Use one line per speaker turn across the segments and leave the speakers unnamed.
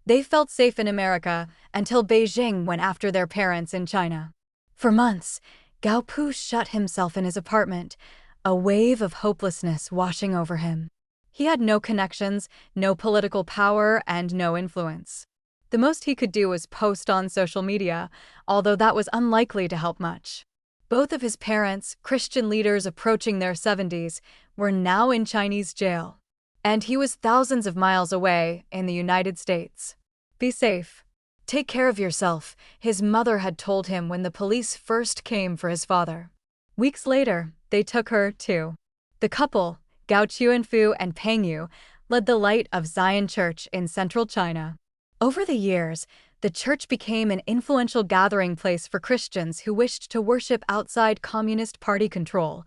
They felt safe in America until Beijing went after their parents in China. For months, Gao Pu shut himself in his apartment, a wave of hopelessness washing over him. He had no connections, no political power, and no influence. The most he could do was post on social media, although that was unlikely to help much. Both of his parents, Christian leaders approaching their 70s, were now in Chinese jail. And he was thousands of miles away in the United States. Be safe. Take care of yourself, his mother had told him when the police first came for his father. Weeks later, they took her, too. The couple, Gao Chuanfu and Peng Yu, led the Light of Zion Church in central China. Over the years, the church became an influential gathering place for Christians who wished to worship outside Communist Party control,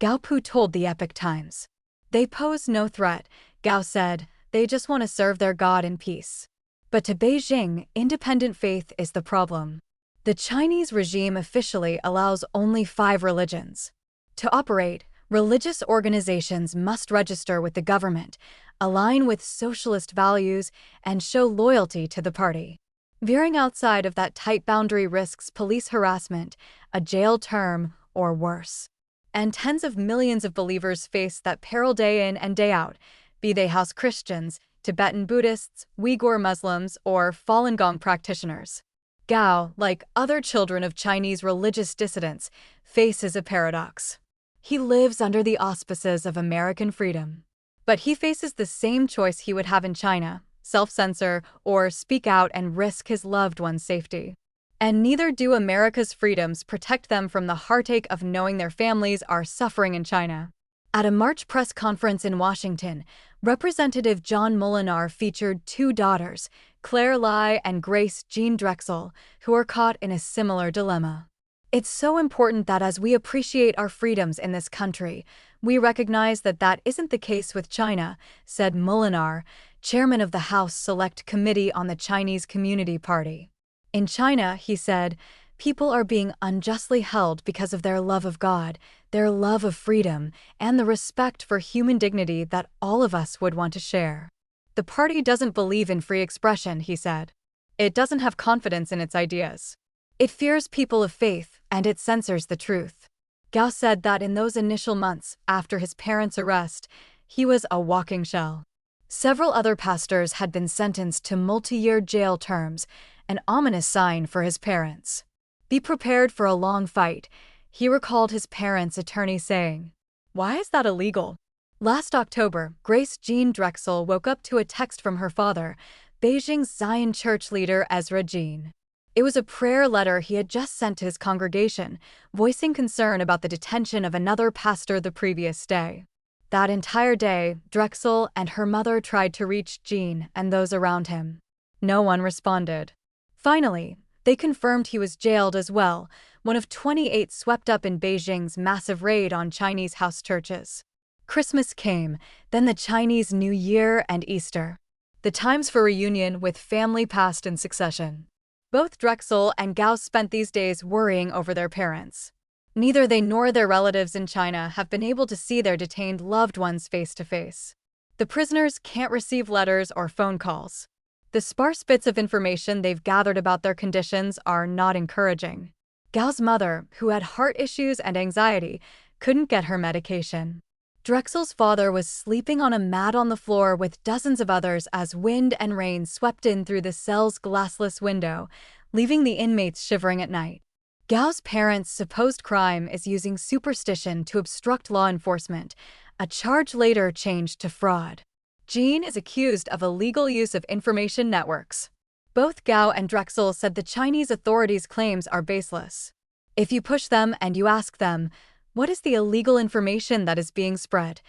Gao Pu told the Epoch Times. They pose no threat, Gao said, they just want to serve their God in peace. But to Beijing, independent faith is the problem. The Chinese regime officially allows only 5 religions. To operate, religious organizations must register with the government, align with socialist values, and show loyalty to the party. Veering outside of that tight boundary risks police harassment, a jail term, or worse. And tens of millions of believers face that peril day in and day out, be they house Christians, Tibetan Buddhists, Uyghur Muslims, or Falun Gong practitioners. Gao, like other children of Chinese religious dissidents, faces a paradox. He lives under the auspices of American freedom. But he faces the same choice he would have in China, self-censor or speak out and risk his loved one's safety. And neither do America's freedoms protect them from the heartache of knowing their families are suffering in China. At a March press conference in Washington, Representative John Molinar featured 2 daughters, Claire Lai and Grace Jean Drexel, who are caught in a similar dilemma. It's so important that as we appreciate our freedoms in this country, we recognize that that isn't the case with China, said Molinar, chairman of the House Select Committee on the Chinese Community Party. In China, he said, people are being unjustly held because of their love of God, their love of freedom, and the respect for human dignity that all of us would want to share. The party doesn't believe in free expression, he said. It doesn't have confidence in its ideas. It fears people of faith, and it censors the truth. Gao said that in those initial months after his parents' arrest, he was a walking shell. Several other pastors had been sentenced to multi-year jail terms, an ominous sign for his parents. Be prepared for a long fight, he recalled his parents' attorney saying. Why is that illegal? Last October, Grace Jean Drexel woke up to a text from her father, Beijing's Zion Church leader Ezra Jean. It was a prayer letter he had just sent to his congregation, voicing concern about the detention of another pastor the previous day. That entire day, Drexel and her mother tried to reach Jean and those around him. No one responded. Finally, they confirmed he was jailed as well, one of 28 swept up in Beijing's massive raid on Chinese house churches. Christmas came, then the Chinese New Year and Easter. The times for reunion with family passed in succession. Both Drexel and Gao spent these days worrying over their parents. Neither they nor their relatives in China have been able to see their detained loved ones face to face. The prisoners can't receive letters or phone calls. The sparse bits of information they've gathered about their conditions are not encouraging. Gao's mother, who had heart issues and anxiety, couldn't get her medication. Drexel's father was sleeping on a mat on the floor with dozens of others as wind and rain swept in through the cell's glassless window, leaving the inmates shivering at night. Gao's parents' supposed crime is using superstition to obstruct law enforcement, a charge later changed to fraud. Jean is accused of illegal use of information networks. Both Gao and Drexel said the Chinese authorities' claims are baseless. If you push them and you ask them, what is the illegal information that is being spread?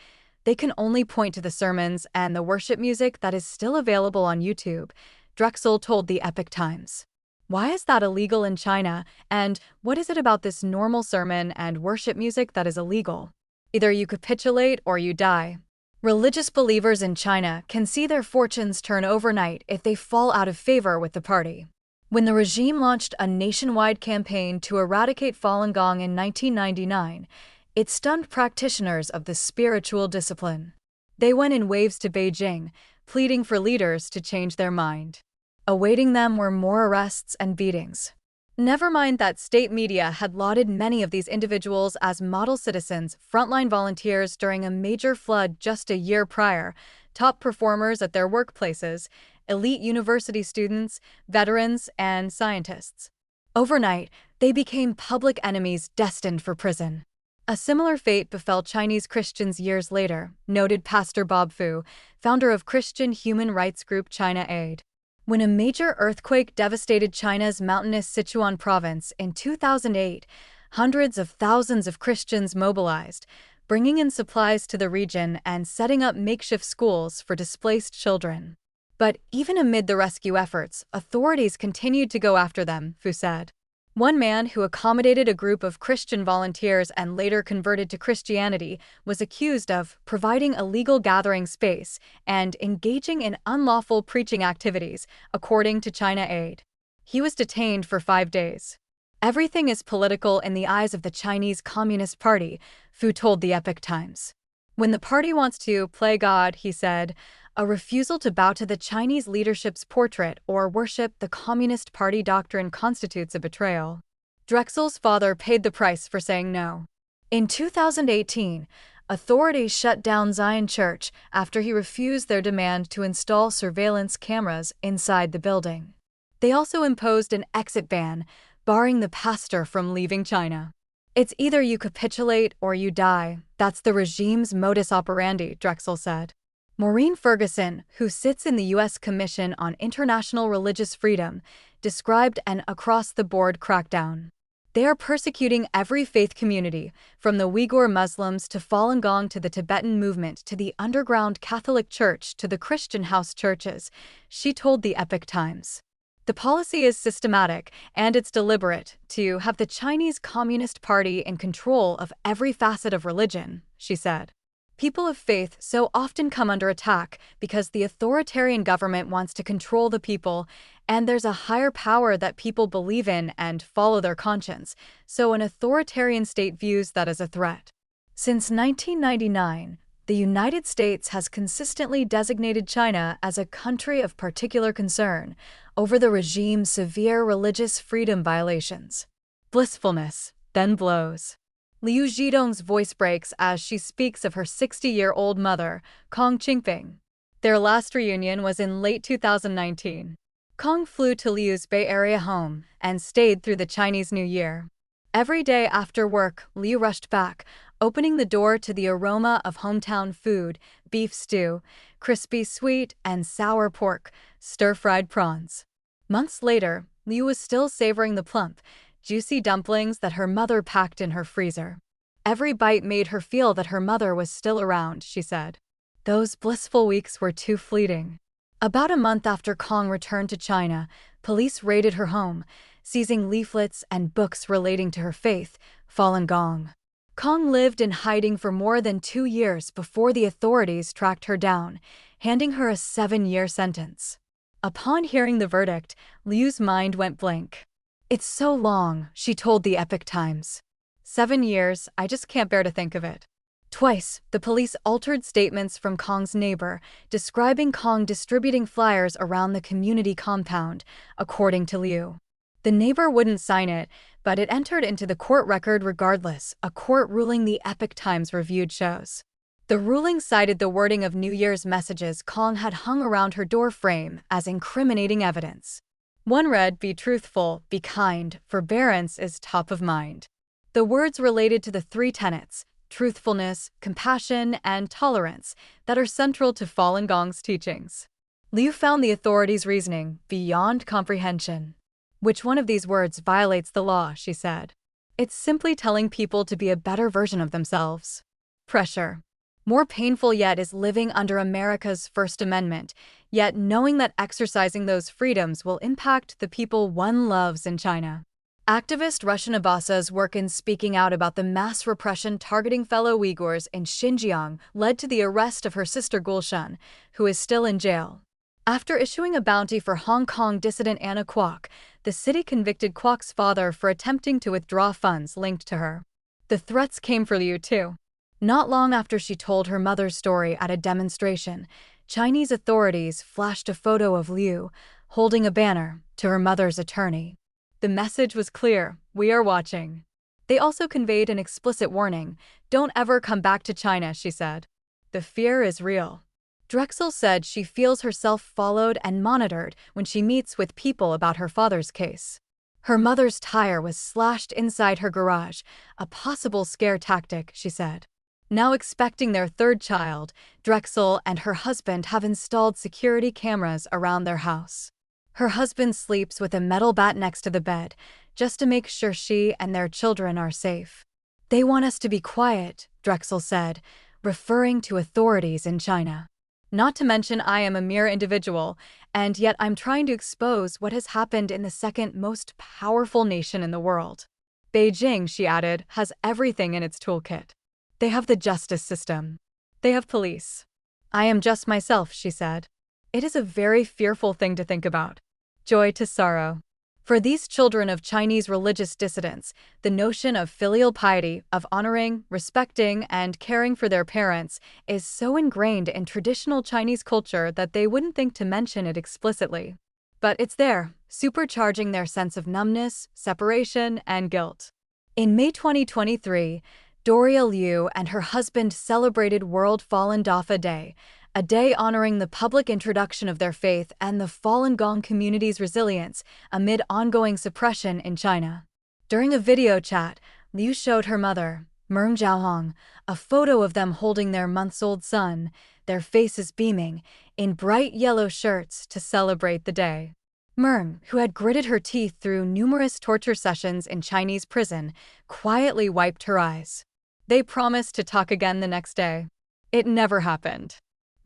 They can only point to the sermons and the worship music that is still available on YouTube, Drexel told the Epoch Times. Why is that illegal in China, and what is it about this normal sermon and worship music that is illegal? Either you capitulate or you die. Religious believers in China can see their fortunes turn overnight if they fall out of favor with the party. When the regime launched a nationwide campaign to eradicate Falun Gong in 1999, it stunned practitioners of the spiritual discipline. They went in waves to Beijing, pleading for leaders to change their mind. Awaiting them were more arrests and beatings. Never mind that state media had lauded many of these individuals as model citizens, frontline volunteers during a major flood just a year prior, top performers at their workplaces, elite university students, veterans, and scientists. Overnight, they became public enemies destined for prison. A similar fate befell Chinese Christians years later, noted Pastor Bob Fu, founder of Christian human rights group China Aid. When a major earthquake devastated China's mountainous Sichuan province in 2008, hundreds of thousands of Christians mobilized, bringing in supplies to the region and setting up makeshift schools for displaced children. But even amid the rescue efforts, authorities continued to go after them, Fu said. One man who accommodated a group of Christian volunteers and later converted to Christianity was accused of providing illegal gathering space and engaging in unlawful preaching activities, according to China Aid. He was detained for 5 days. Everything is political in the eyes of the Chinese Communist Party, Fu told the Epoch Times. When the party wants to play God, he said, a refusal to bow to the Chinese leadership's portrait or worship the Communist Party doctrine constitutes a betrayal. Drexel's father paid the price for saying no. In 2018, authorities shut down Zion Church after he refused their demand to install surveillance cameras inside the building. They also imposed an exit ban, barring the pastor from leaving China. It's either you capitulate or you die. That's the regime's modus operandi, Drexel said. Maureen Ferguson, who sits in the U.S. Commission on International Religious Freedom, described an across-the-board crackdown. They are persecuting every faith community, from the Uyghur Muslims to Falun Gong to the Tibetan movement to the underground Catholic Church to the Christian house churches, she told the Epoch Times. The policy is systematic, and it's deliberate, to have the Chinese Communist Party in control of every facet of religion, she said. People of faith so often come under attack because the authoritarian government wants to control the people, and there's a higher power that people believe in and follow their conscience, so an authoritarian state views that as a threat. Since 1999, the United States has consistently designated China as a country of particular concern over the regime's severe religious freedom violations. Blissfulness then blows. Liu Zhidong's voice breaks as she speaks of her 60-year-old mother, Kong Qingping. Their last reunion was in late 2019. Kong flew to Liu's Bay Area home and stayed through the Chinese New Year. Every day after work, Liu rushed back, opening the door to the aroma of hometown food, beef stew, crispy sweet and sour pork, stir-fried prawns. Months later, Liu was still savoring the plump, juicy dumplings that her mother packed in her freezer. Every bite made her feel that her mother was still around, she said. Those blissful weeks were too fleeting. About a month after Kong returned to China, police raided her home, seizing leaflets and books relating to her faith, Falun Gong. Kong lived in hiding for more than 2 years before the authorities tracked her down, handing her a 7-year sentence. Upon hearing the verdict, Liu's mind went blank. It's so long, she told the Epoch Times. 7 years, I just can't bear to think of it. Twice, the police altered statements from Kong's neighbor, describing Kong distributing flyers around the community compound, according to Liu. The neighbor wouldn't sign it, but it entered into the court record regardless, a court ruling the Epoch Times reviewed shows. The ruling cited the wording of New Year's messages Kong had hung around her door frame as incriminating evidence. One read, "Be truthful, be kind, forbearance is top of mind." The words related to the 3 tenets, truthfulness, compassion, and tolerance, that are central to Falun Gong's teachings. Liu found the authorities' reasoning beyond comprehension. Which one of these words violates the law, she said. It's simply telling people to be a better version of themselves. Pressure. More painful yet is living under America's First Amendment, yet knowing that exercising those freedoms will impact the people one loves in China. Activist Rushan Abbasa's work in speaking out about the mass repression targeting fellow Uyghurs in Xinjiang led to the arrest of her sister Gulshan, who is still in jail. After issuing a bounty for Hong Kong dissident Anna Kwok, the city convicted Kwok's father for attempting to withdraw funds linked to her. The threats came for Liu too. Not long after she told her mother's story at a demonstration, Chinese authorities flashed a photo of Liu, holding a banner, to her mother's attorney. The message was clear: "We are watching." They also conveyed an explicit warning: "Don't ever come back to China," she said. "The fear is real." Drexel said she feels herself followed and monitored when she meets with people about her father's case. Her mother's tire was slashed inside her garage, a possible scare tactic, she said. Now expecting their third child, Drexel and her husband have installed security cameras around their house. Her husband sleeps with a metal bat next to the bed, just to make sure she and their children are safe. "They want us to be quiet," Drexel said, referring to authorities in China. "Not to mention I am a mere individual, and yet I'm trying to expose what has happened in the second most powerful nation in the world." Beijing, she added, has everything in its toolkit. They have the justice system. They have police. "I am just myself," she said. It is a very fearful thing to think about. Joy to sorrow. For these children of Chinese religious dissidents, the notion of filial piety, of honoring, respecting, and caring for their parents, is so ingrained in traditional Chinese culture that they wouldn't think to mention it explicitly. But it's there, supercharging their sense of numbness, separation, and guilt. In May 2023, Doria Liu and her husband celebrated World Falun Dafa Day, a day honoring the public introduction of their faith and the Falun Gong community's resilience amid ongoing suppression in China. During a video chat, Liu showed her mother, Meng Zhaohong, a photo of them holding their months-old son, their faces beaming, in bright yellow shirts to celebrate the day. Meng, who had gritted her teeth through numerous torture sessions in Chinese prison, quietly wiped her eyes. They promised to talk again the next day. It never happened.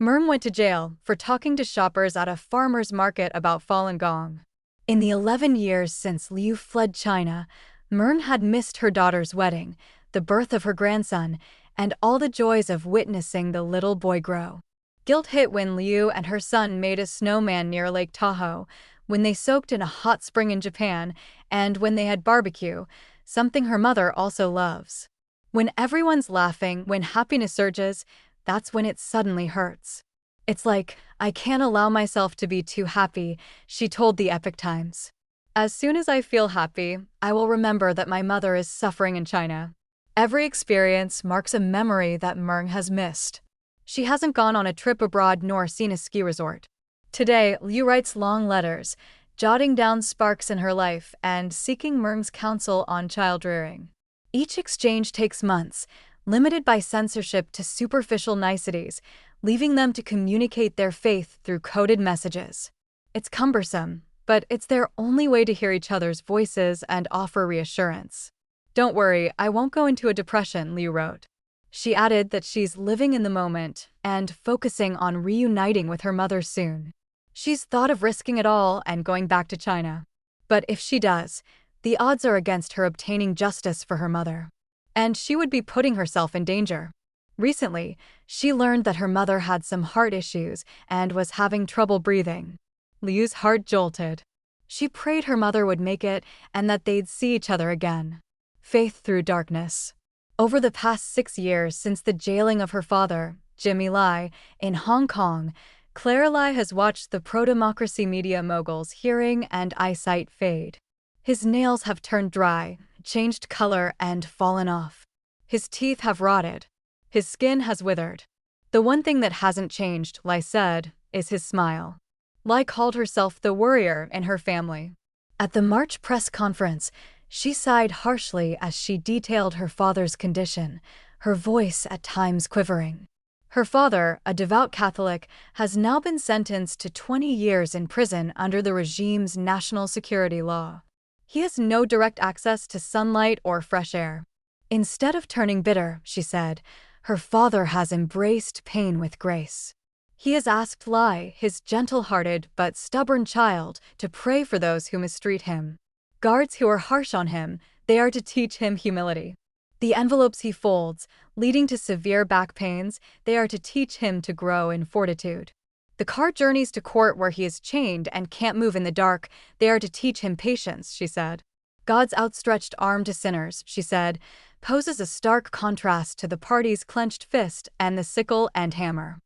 Meng went to jail for talking to shoppers at a farmer's market about Falun Gong. In the 11 years since Liu fled China, Meng had missed her daughter's wedding, the birth of her grandson, and all the joys of witnessing the little boy grow. Guilt hit when Liu and her son made a snowman near Lake Tahoe, when they soaked in a hot spring in Japan, and when they had barbecue, something her mother also loves. When everyone's laughing, when happiness surges, that's when it suddenly hurts. "It's like, I can't allow myself to be too happy," she told the Epoch Times. "As soon as I feel happy, I will remember that my mother is suffering in China." Every experience marks a memory that Meng has missed. She hasn't gone on a trip abroad nor seen a ski resort. Today, Liu writes long letters, jotting down sparks in her life and seeking Meng's counsel on child rearing. Each exchange takes months, limited by censorship to superficial niceties, leaving them to communicate their faith through coded messages. It's cumbersome, but it's their only way to hear each other's voices and offer reassurance. "Don't worry, I won't go into a depression," Liu wrote. She added that she's living in the moment and focusing on reuniting with her mother soon. She's thought of risking it all and going back to China. But if she does, the odds are against her obtaining justice for her mother. And she would be putting herself in danger. Recently, she learned that her mother had some heart issues and was having trouble breathing. Liu's heart jolted. She prayed her mother would make it and that they'd see each other again. Faith through darkness. Over the past 6 years since the jailing of her father, Jimmy Lai, in Hong Kong, Claire Lai has watched the pro-democracy media mogul's hearing and eyesight fade. His nails have turned dry, changed color, and fallen off. His teeth have rotted. His skin has withered. The one thing that hasn't changed, Lai said, is his smile. Lai called herself the worrier in her family. At the March press conference, she sighed harshly as she detailed her father's condition, her voice at times quivering. Her father, a devout Catholic, has now been sentenced to 20 years in prison under the regime's national security law. He has no direct access to sunlight or fresh air. Instead of turning bitter, she said, her father has embraced pain with grace. He has asked Lai, his gentle-hearted but stubborn child, to pray for those who mistreat him. Guards who are harsh on him, they are to teach him humility. The envelopes he folds, leading to severe back pains, they are to teach him to grow in fortitude. The car journeys to court where he is chained and can't move in the dark, they are to teach him patience, she said. God's outstretched arm to sinners, she said, poses a stark contrast to the party's clenched fist and the sickle and hammer.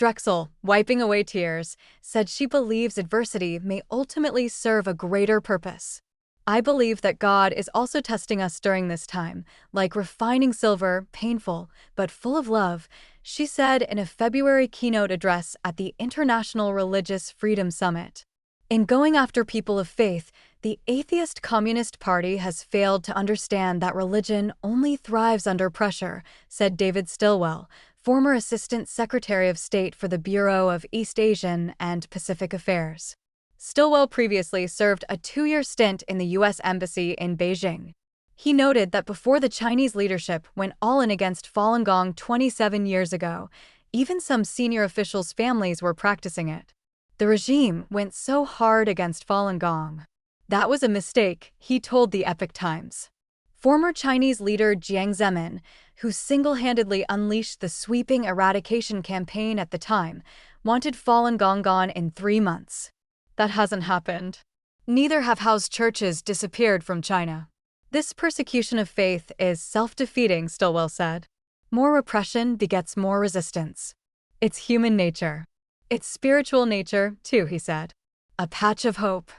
Drexel, wiping away tears, said she believes adversity may ultimately serve a greater purpose. I believe that God is also testing us during this time, like refining silver, painful, but full of love, she said in a February keynote address at the International Religious Freedom Summit. In going after people of faith, the atheist Communist Party has failed to understand that religion only thrives under pressure, said David Stilwell, former Assistant Secretary of State for the Bureau of East Asian and Pacific Affairs. Stilwell previously served a 2-year stint in the U.S. Embassy in Beijing. He noted that before the Chinese leadership went all in against Falun Gong 27 years ago, even some senior officials' families were practicing it. The regime went so hard against Falun Gong. That was a mistake, he told the Epoch Times. Former Chinese leader Jiang Zemin, who single-handedly unleashed the sweeping eradication campaign at the time, wanted Falun Gong gone in 3 months. That hasn't happened. Neither have house churches disappeared from China. This persecution of faith is self-defeating, Stilwell said. More repression begets more resistance. It's human nature. It's spiritual nature, too, he said. A patch of hope.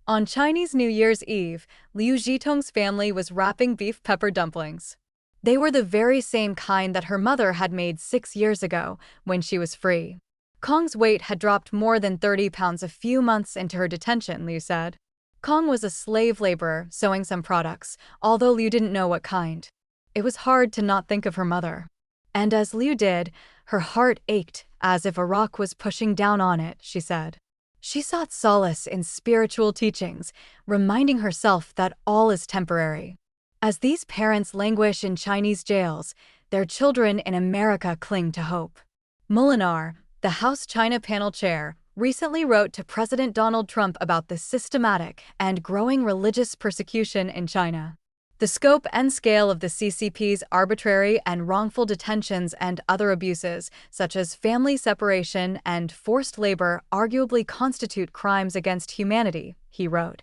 On Chinese New Year's Eve, Liu Zhitong's family was wrapping beef pepper dumplings. They were the very same kind that her mother had made 6 years ago, when she was free. Kong's weight had dropped more than 30 pounds a few months into her detention, Liu said. Kong was a slave laborer sewing some products, although Liu didn't know what kind. It was hard to not think of her mother. And as Liu did, her heart ached, as if a rock was pushing down on it, she said. She sought solace in spiritual teachings, reminding herself that all is temporary. As these parents languish in Chinese jails, their children in America cling to hope. Molinar, the House China panel chair, recently wrote to President Donald Trump about the systematic and growing religious persecution in China. The scope and scale of the CCP's arbitrary and wrongful detentions and other abuses, such as family separation and forced labor, arguably constitute crimes against humanity, he wrote,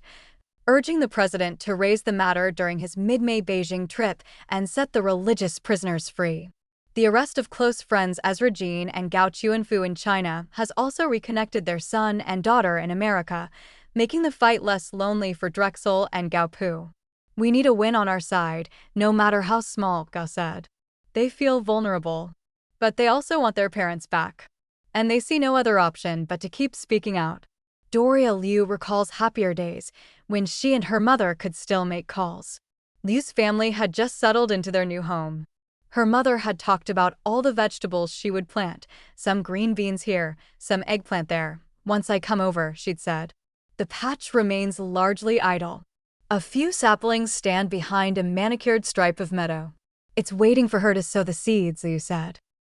urging the president to raise the matter during his mid-May Beijing trip and set the religious prisoners free. The arrest of close friends Ezra Jean and Gao Chuanfu in China has also reconnected their son and daughter in America, making the fight less lonely for Drexel and Gao Pu. We need a win on our side, no matter how small, Gao said. They feel vulnerable, but they also want their parents back. And they see no other option but to keep speaking out. Doria Liu recalls happier days, when she and her mother could still make calls. Liu's family had just settled into their new home. Her mother had talked about all the vegetables she would plant, some green beans here, some eggplant there. Once I come over, she'd said. The patch remains largely idle. A few saplings stand behind a manicured stripe of meadow. It's waiting for her to sow the seeds, Liu said.